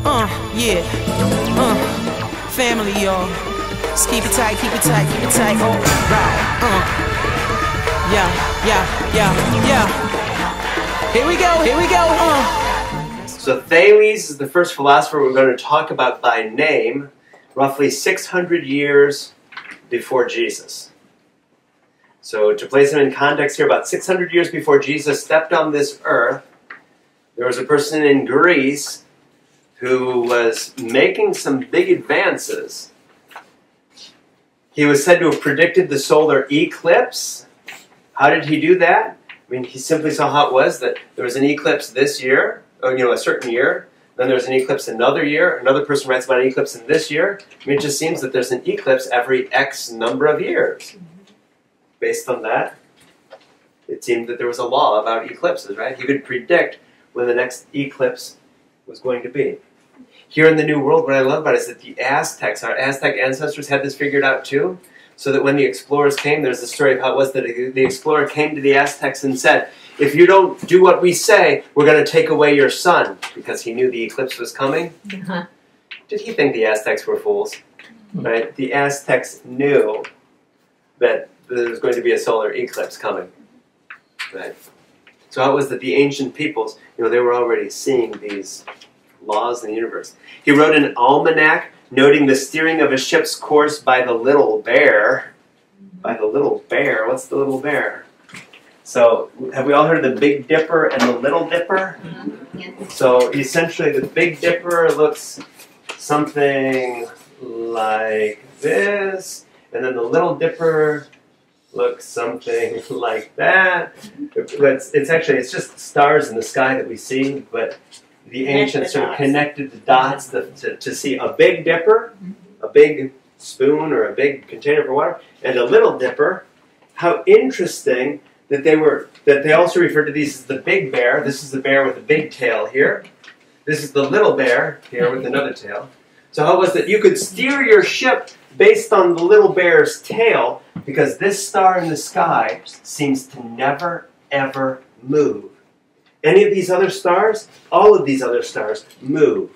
Yeah. Family, y'all. Just keep it tight, keep it tight, keep it tight. All right. Yeah. Here we go. So Thales is the first philosopher we're going to talk about by name, roughly 600 years before Jesus. So to place him in context here, about 600 years before Jesus stepped on this earth, there was a person in Greece who was making some big advances. He was said to have predicted the solar eclipse. How did he do that? I mean, he simply saw how it was that there was an eclipse this year, or, a certain year. Then there was an eclipse another year. Another person writes about an eclipse in this year. I mean, it just seems that there's an eclipse every X number of years. Based on that, it seemed that there was a law about eclipses, right? He could predict when the next eclipse was going to be. Here in the New World, what I love about it is that the Aztecs, our Aztec ancestors, had this figured out too. So that when the explorers came, there's the story of how it was that the explorer came to the Aztecs and said, if you don't do what we say, we're going to take away your sun. Because he knew the eclipse was coming. Did he think the Aztecs were fools? Right? The Aztecs knew that there was going to be a solar eclipse coming. Right? So how it was that the ancient peoples, they were already seeing these laws in the universe. He wrote an almanac noting the steering of a ship's course by the little bear. By the little bear? What's the little bear? So, have we all heard of the Big Dipper and the Little Dipper? Yes. So, essentially the Big Dipper looks something like this, and then the Little Dipper looks something like that. It's just stars in the sky that we see, but the ancients sort of connected the dots to see a Big Dipper, a big spoon or a big container for water, and a Little Dipper. How interesting that they also referred to these as the big bear. This is the bear with a big tail here. This is the little bear here with another tail. So how it was that you could steer your ship based on the little bear's tail, because this star in the sky seems to never, ever move. Any of these other stars, all of these other stars move.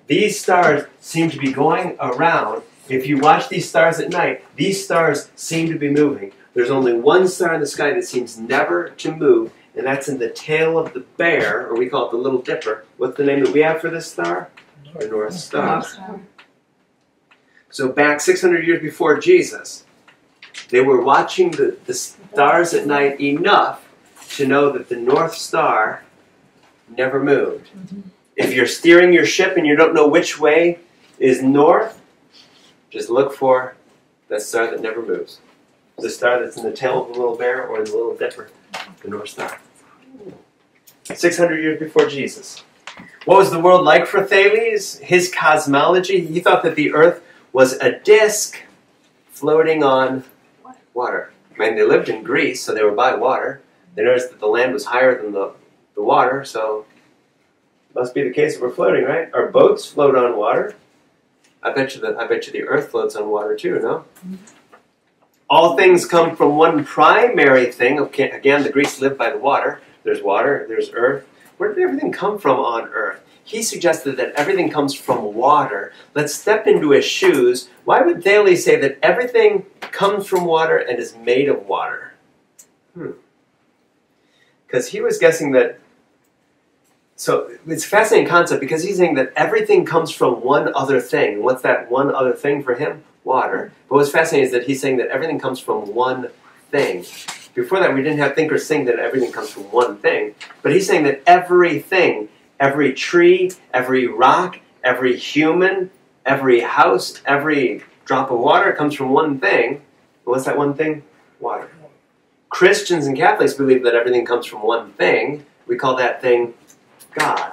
These stars seem to be going around. If you watch these stars at night, these stars seem to be moving. There's only one star in the sky that seems never to move, and that's in the tail of the bear, or we call it the Little Dipper. What's the name that we have for this star? The North Star. So back 600 years before Jesus, they were watching the stars at night enough to know that the North Star never moved. If you're steering your ship and you don't know which way is north, just look for that star that never moves. The star that's in the tail of the little bear or the Little Dipper, the North Star. 600 years before Jesus. What was the world like for Thales? His cosmology, he thought that the earth was a disk floating on water. I mean, they lived in Greece, so they were by water. They noticed that the land was higher than the water, so it must be the case that we're floating, right? Our boats float on water. I bet you the earth floats on water too, no? All things come from one primary thing. Okay, again, the Greeks lived by the water. There's water, there's earth. Where did everything come from on earth? He suggested that everything comes from water. Let's step into his shoes. Why would Thales say that everything comes from water and is made of water? Because he was guessing that, so it's a fascinating concept because he's saying that everything comes from one other thing. What's that one other thing for him? Water. But what's fascinating is that he's saying that everything comes from one thing. Before that, we didn't have thinkers saying that everything comes from one thing. But he's saying that everything, every tree, every rock, every human, every house, every drop of water comes from one thing. What's that one thing? Water. Christians and Catholics believe that everything comes from one thing. We call that thing God.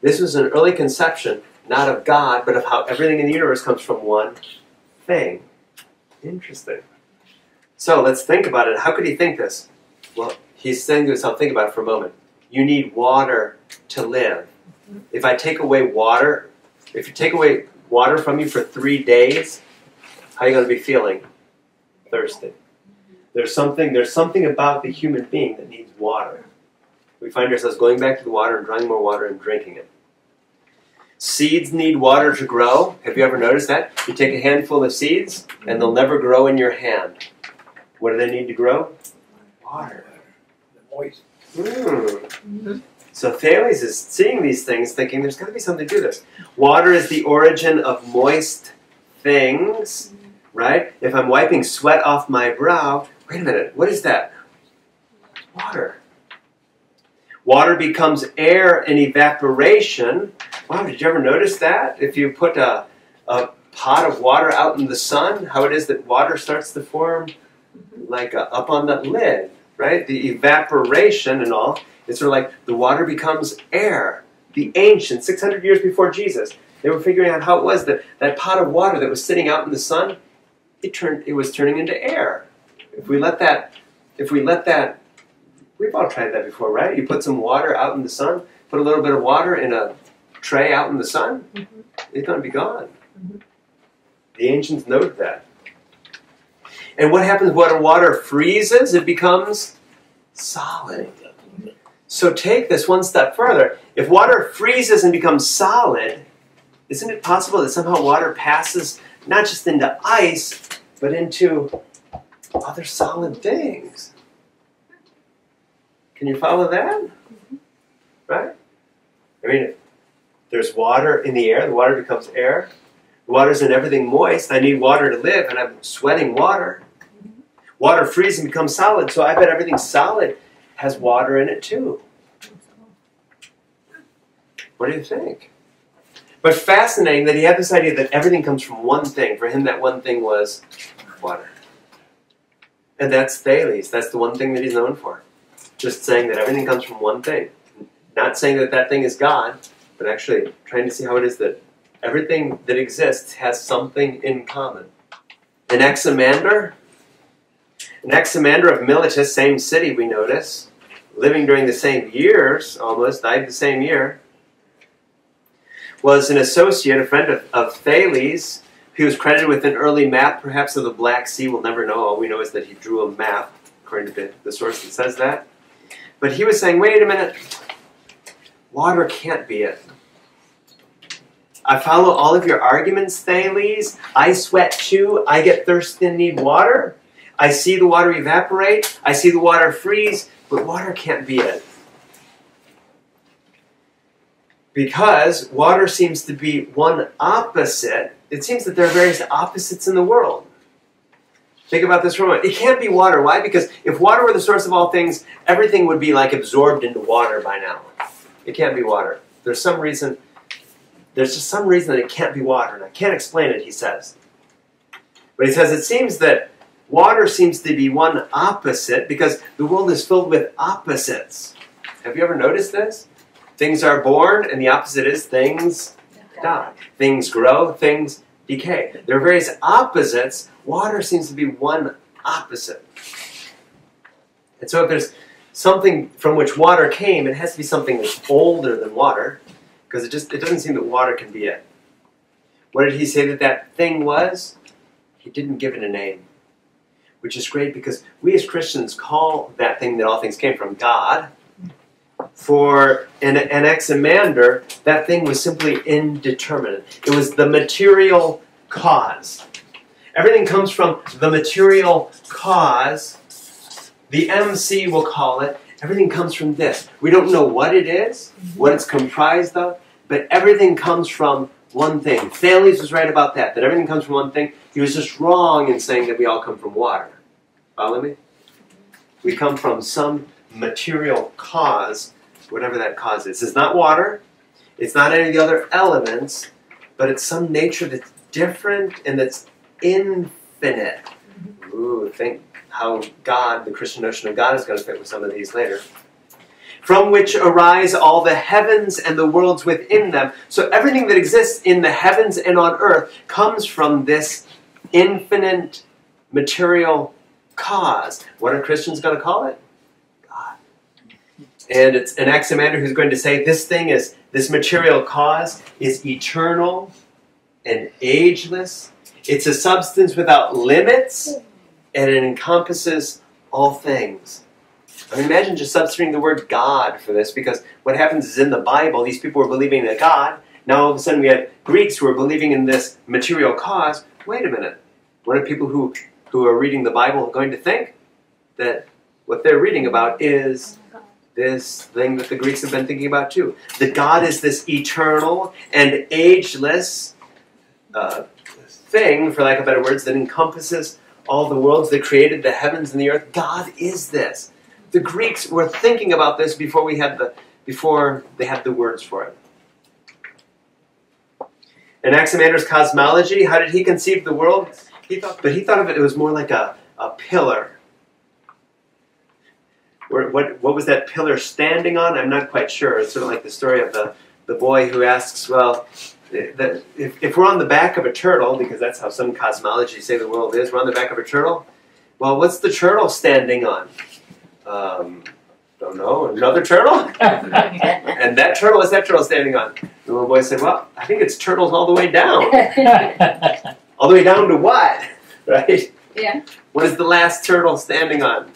This was an early conception, not of God, but of how everything in the universe comes from one thing. Interesting. So let's think about it. How could he think this? Well, he's saying to himself, think about it for a moment. You need water to live. If I take away water, if you take away water from you for 3 days, how are you going to be feeling? Thirsty. There's something about the human being that needs water. We find ourselves going back to the water and drawing more water and drinking it. Seeds need water to grow. Have you ever noticed that? You take a handful of seeds, and they'll never grow in your hand. What do they need to grow? Water. Moist. So Thales is seeing these things, thinking there's got to be something to this. Water is the origin of moist things, right? If I'm wiping sweat off my brow, wait a minute, what is that? Water. Water becomes air in evaporation. Wow, did you ever notice that? If you put a pot of water out in the sun, how it is that water starts to form like up on the lid, right? The evaporation and all, it's sort of like the water becomes air. The ancients, 600 years before Jesus, they were figuring out how it was that that pot of water that was sitting out in the sun, it was turning into air. If we let that, we've all tried that before, right? You put some water out in the sun, put a little bit of water in a tray out in the sun, it's going to be gone. The ancients noted that. And what happens when water freezes? It becomes solid. So take this one step further. If water freezes and becomes solid, isn't it possible that somehow water passes not just into ice, but into other solid things? Can you follow that? Right? I mean, if there's water in the air, the water becomes air. The water's in everything moist. I need water to live, and I'm sweating water. Water freezes and becomes solid, so I bet everything solid has water in it too. What do you think? But fascinating that he had this idea that everything comes from one thing. For him, that one thing was water. And that's Thales. That's the one thing that he's known for. Just saying that everything comes from one thing. Not saying that that thing is God, but actually trying to see how it is that everything that exists has something in common. Anaximander of Miletus, same city we notice, living during the same years, almost, died the same year, was an associate, a friend of Thales. He was credited with an early map, perhaps of the Black Sea. We'll never know. All we know is that he drew a map, according to the source that says that. But he was saying, wait a minute, water can't be it. I follow all of your arguments, Thales. I sweat too. I get thirsty and need water. I see the water evaporate. I see the water freeze. But water can't be it. Because water seems to be one opposite. It seems that there are various opposites in the world. Think about this for a moment. It can't be water. Why? Because if water were the source of all things, everything would be like absorbed into water by now. It can't be water. There's just some reason that it can't be water. And I can't explain it, he says. But he says it seems that water seems to be one opposite because the world is filled with opposites. Have you ever noticed this? Things are born, and the opposite is things die. Things grow, things decay. There are various opposites. Water seems to be one opposite. And so if there's something from which water came, it has to be something that's older than water, because it doesn't seem that water can be it. What did he say that thing was? He didn't give it a name, which is great because we as Christians call that thing that all things came from God. For Anaximander, that thing was simply indeterminate. It was the material cause. Everything comes from the material cause. The MC will call it. Everything comes from this. We don't know what it is, what it's comprised of, but everything comes from one thing. Thales was right about that everything comes from one thing. He was just wrong in saying that we all come from water. Follow me? We come from some material cause, whatever that cause is. It's not water. It's not any of the other elements, but it's some nature that's different and that's infinite. Ooh, think how God, the Christian notion of God, is going to fit with some of these later. From which arise all the heavens and the worlds within them. So everything that exists in the heavens and on earth comes from this infinite material cause. What are Christians going to call it? God. And it's Anaximander who's going to say this material cause is eternal and ageless. It's a substance without limits, and it encompasses all things. I mean, imagine just substituting the word God for this, because what happens is in the Bible, these people were believing in a God, Now all of a sudden we had Greeks who were believing in this material cause. Wait a minute. What are people who are reading the Bible going to think? That what they're reading about is this thing that the Greeks have been thinking about too. That God is this eternal and ageless thing, for lack of better words, that encompasses all the worlds, that created the heavens and the earth. God is this. The Greeks were thinking about this before they had the words for it. Anaximander's cosmology, how did he conceive the world? He thought of it was more like a pillar. What was that pillar standing on? I'm not quite sure. It's sort of like the story of the boy who asks, well, if we're on the back of a turtle, because that's how some cosmologies say the world is, we're on the back of a turtle, well, what's the turtle standing on? Don't know, another turtle? And that turtle, what's that turtle standing on? The little boy said, well, I think it's turtles all the way down. All the way down to what? Right? Yeah. What is the last turtle standing on?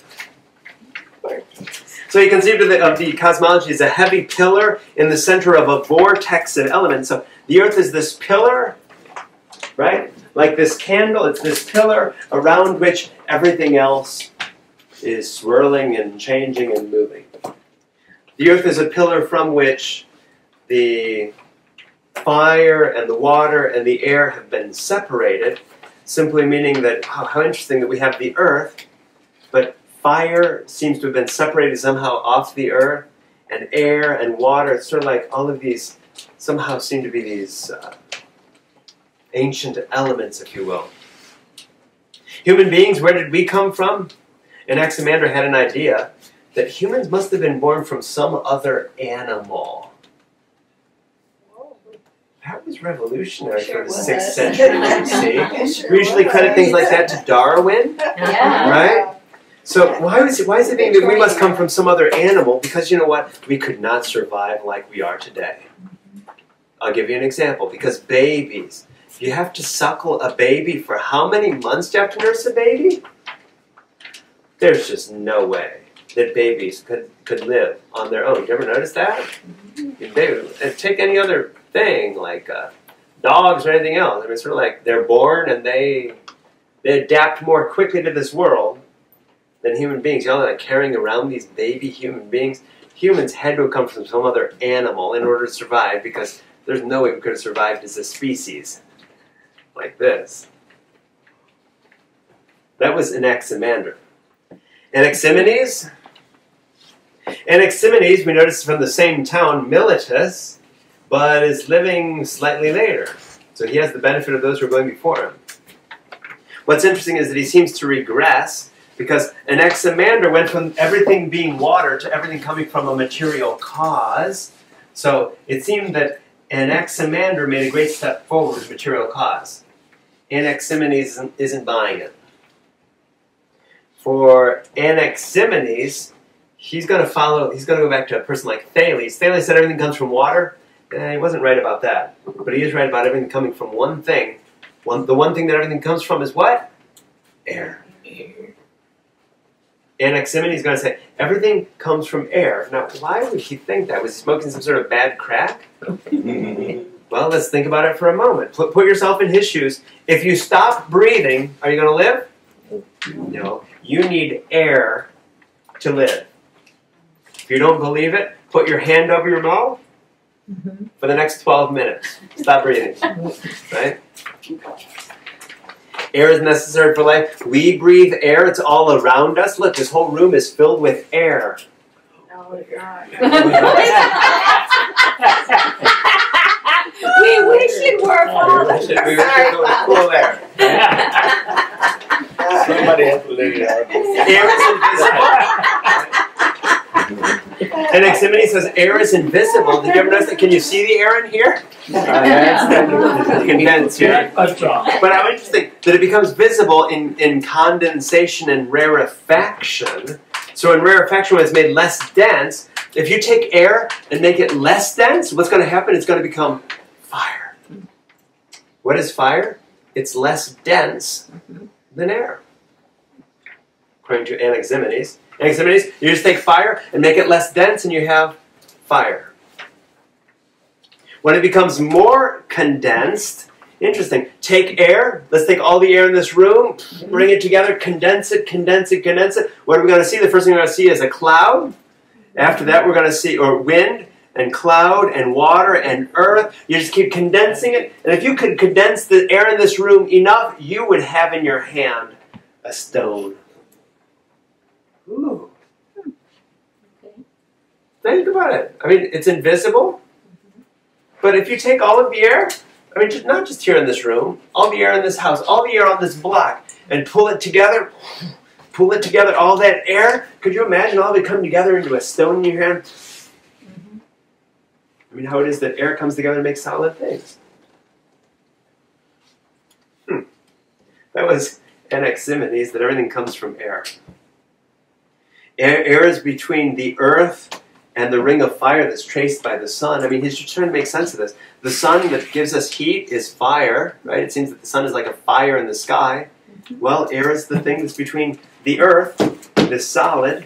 So he conceived of the cosmology as a heavy pillar in the center of a vortex of elements. So the earth is this pillar, right? Like this candle, it's this pillar around which everything else is swirling and changing and moving. The earth is a pillar from which the fire and the water and the air have been separated, simply meaning that, how interesting that we have the earth, but fire seems to have been separated somehow off the earth, and air and water, it's sort of like all of these somehow seem to be these ancient elements, if you will. Human beings, where did we come from? Anaximander had an idea that humans must have been born from some other animal. That was revolutionary for the 6th century BC. We usually credit things like that to Darwin, right? So why is it being that we must come from some other animal? Because you know what? We could not survive like we are today. I'll give you an example. Because babies, you have to suckle a baby for how many months do you have to nurse a baby? There's just no way that babies could live on their own. You ever notice that? Take any other thing, like dogs or anything else. I mean, it's sort of like they're born and they adapt more quickly to this world than human beings. You know, like carrying around these baby human beings. Humans had to have come from some other animal in order to survive, because there's no way we could have survived as a species like this. That was Anaximander. Anaximenes, we notice, from the same town, Miletus, but is living slightly later. So he has the benefit of those who are going before him. What's interesting is that he seems to regress, because Anaximander went from everything being water to everything coming from a material cause. So it seemed that Anaximander made a great step forward with material cause. Anaximenes isn't buying it. For Anaximenes, he's going to go back to a person like Thales. Thales said everything comes from water. He wasn't right about that. But he is right about everything coming from one thing. The one thing that everything comes from is what? Air. Anaximenes is going to say, everything comes from air. Now, why would he think that? Was he smoking some sort of bad crack? Well, let's think about it for a moment. Put yourself in his shoes. If you stop breathing, are you going to live? No. You need air to live. If you don't believe it, put your hand over your mouth for the next 12 minutes. Stop breathing. Right? Air is necessary for life. We breathe air. It's all around us. Look, this whole room is filled with air. Oh, God. We wish it were, Father. We wish it was cool air. Somebody has to let it out. Air is invisible. Anaximenes says air is invisible. Did you ever notice that? Can you see the air in here? It's condensed here. But how interesting that it becomes visible in condensation and rarefaction. So in rarefaction, when it's made less dense, if you take air and make it less dense, what's going to happen? It's going to become fire. What is fire? It's less dense than air, according to Anaximenes. Anaximenes, you just take fire and make it less dense and you have fire. When it becomes more condensed, interesting. Take air. Let's take all the air in this room, bring it together, condense it, condense it, condense it. What are we going to see? The first thing we're going to see is a cloud. After that, we're going to see, or wind, and cloud, and water, and earth. You just keep condensing it. And if you could condense the air in this room enough, you would have in your hand a stone. Ooh. Think about it. I mean, it's invisible. But if you take all of the air, I mean, not just here in this room, all the air in this house, all the air on this block, and pull it together, all that air, could you imagine all of it come together into a stone in your hand? I mean, how it is that air comes together and makes solid things. That was Anaximenes, that everything comes from air. Air is between the earth and the ring of fire that's traced by the sun. I mean, he's just trying to make sense of this. The sun that gives us heat is fire, right? It seems that the sun is like a fire in the sky. Well, air is the thing that's between the earth, this solid,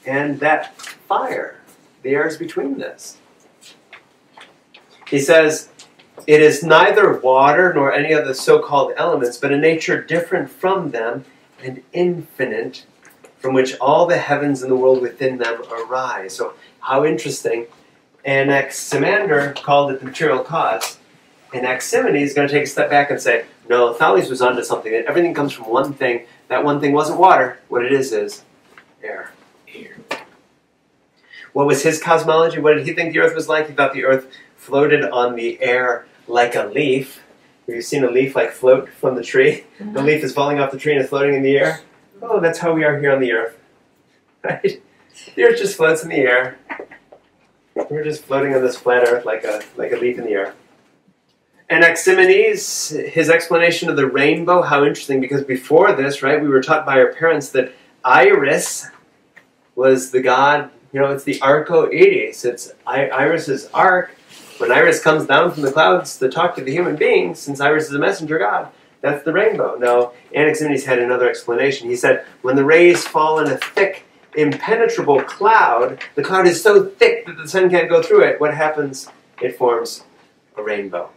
and that fire. The air is between this. He says, it is neither water nor any of the so-called elements, but a nature different from them and infinite, from which all the heavens and the world within them arise. So, how interesting. Anaximander called it the material cause. Anaximenes is going to take a step back and say, no, Thales was onto something. That everything comes from one thing. That one thing wasn't water. What it is air. What was his cosmology? What did he think the earth was like? He thought the earth floated on the air like a leaf. Have you seen a leaf like float from the tree? The leaf is falling off the tree and is floating in the air. Oh, that's how we are here on the earth. Right? The earth just floats in the air. We're just floating on this flat earth like a leaf in the air. Anaximenes, his explanation of the rainbow, how interesting, because before this, right, we were taught by our parents that Iris was the god, it's the Arco-Iris. It's Iris's arc. When Iris comes down from the clouds to talk to the human beings, since Iris is a messenger god, that's the rainbow. No, Anaximenes had another explanation. He said, when the rays fall in a thick, impenetrable cloud, the cloud is so thick that the sun can't go through it, what happens? It forms a rainbow.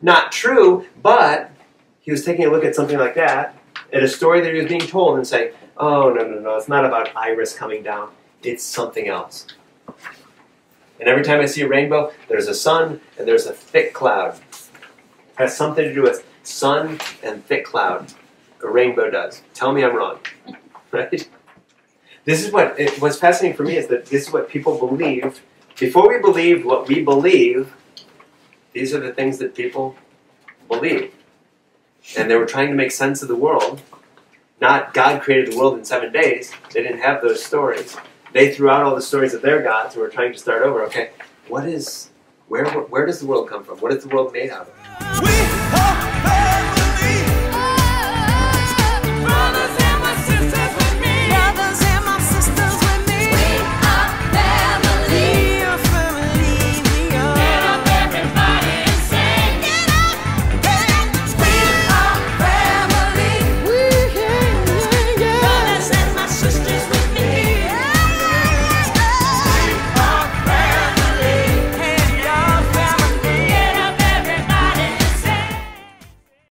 Not true, but he was taking a look at something like that, at a story that he was being told, and saying, oh, no, it's not about Iris coming down. It's something else. And every time I see a rainbow, there's a sun and there's a thick cloud. It has something to do with sun and thick cloud. A rainbow does. Tell me I'm wrong. Right? This is what's fascinating for me is that this is what people believe. Before we believe what we believe, these are the things that people believe. And they were trying to make sense of the world. Not God created the world in 7 days. They didn't have those stories. They threw out all the stories of their gods and were trying to start over. Okay, where does the world come from? What is the world made out of?